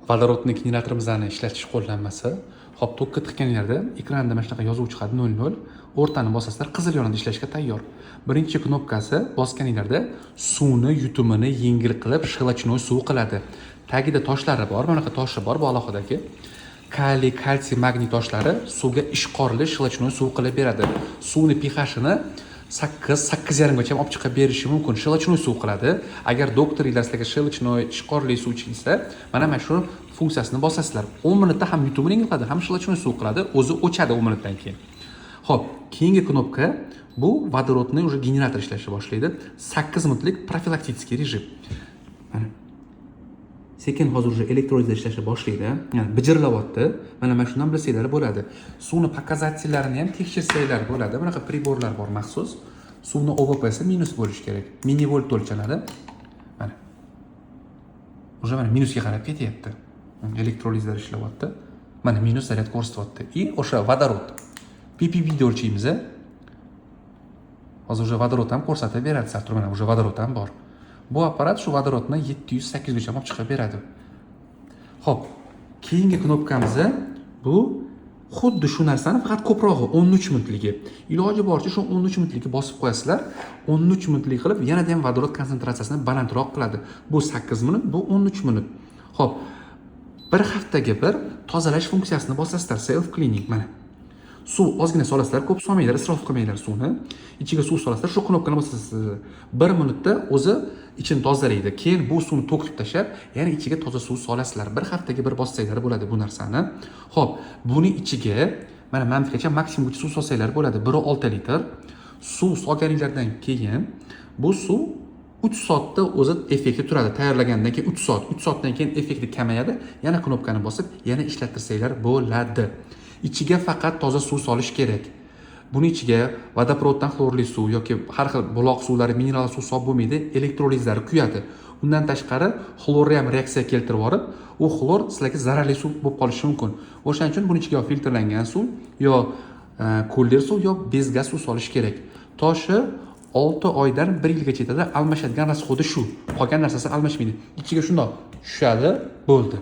vodorodni generatorimizni ishlatish qo'llanmasi. Hop, tokka tiqqanlarda ekranda mana shunaqa yozuv chiqadi 00. O'rtani bosasizlar, qizil yonida ishlashga tayyor. Birinchi knopkasi bosganinglarda suvni yutumini yengil qilib, shlachnoy suv qiladi. Tagida toshlari bor, mana bunaqa toshi bor, bu alohidagi. Kaliy, kalsiy, magniy toshlari suvga ishqorli shlachnoy suv qilib beradi. Suvni pH-ini 8-8,5 gacha olib chiqib berishi mumkin. Shlachnoy suv qiladi. Agar doktoringlar sizlarga shlachnoy ishqorli suv ichilsa, mana shu funksiyasini bosasizlar. 10 minutda ham yutumini yengil qiladi, ham shlachnoy suv qiladi, o'zi o'chadi 10 minutdan keyin. Xo'p, keyingi knopka bu vodorodni уже generator ishlashni boshlaydi. 8 minutlik profilaktik rejim. Mana sekin hozir уже elektrolizda ishlashni boshlaydi. Ya'ni bijirlayapti. Mana shundan bilsanglar bo'ladi. Suvni pokazatellarini ham tekshirsanglar bo'ladi. Bunaqa priborlar bor maxsus. Suvni OVP'si minus bo'lishi kerak. Millivolt o'lchanadi. Mana. Уже mana minusga qarab ketyapti. Elektrolizlar ishlayapti. Mana minus zaryad ko'rsatyapti. И o'sha vodorod. PPV o'lchaymiz. Hozir уже vodorod ham ko'rsatib beradi. Satr mana уже vodorod ham bor. Bu apparat shu vodorodni 700-800 gacha olib chiqib beradi. Xo'p, keyingi knopkamiz bu xuddi shu narsani faqat ko'prog'i 13 minutligi. Iloji boricha shu 13 minutlikka bosib qo'yasizlar. 13 minutlik qilib yanada ham vodorod konsentratsiyasini balandroq qiladi. Bu 8 minut, bu 13 minut. Xo'p, bir haftaga bir tozalash funksiyasini bosasizlar, self cleaning mana. Suv ozgina solasizlar, ko'p solmanglar, isrof qilmanglar suvni. Ichiga suv solasizlar, shu knopkani bosasiz. 1 minutda o'zi ichini tozalaydi. Keyin bu suvni to'kib tashlab, yana ichiga toza suv solasizlar. Bir haftaga bir bossanglar bo'ladi bu narsani. Xo'p, buni ichiga mana mantigacha maksimum suv solsanglar bo'ladi. 1.6 litr. Suv solganinglardan keyin bu suv 3 soatda o'zi effekti turadi. Tayyorlagandan keyin 3 soat. 3 soatdan keyin effekti kamayadi. Yana knopkani bosib, yana ishlatirsanglar bo'ladi. Ichiga faqat toza suv solish kerak. Buni ichiga vodoprovoddan xlorli suv yoki har xil buloq suvlari, mineral suv solib bo'lmaydi, elektrolizlari kuyadi. Undan tashqari xlorni ham reaksiya keltirib yorib, u xlor sizlarga zararli suv bo'lib qolishi mumkin. O'shaning uchun buni ichiga filtrlangan suv yo kuldir suv yo bez gaz suv solish kerak. Toshi 6 oydan 1 yilgacha yetadi. Almashadigan rasxodi shu. Qolgan narsasi almashmaydi. Ichiga shundoq tushadi, bo'ldi.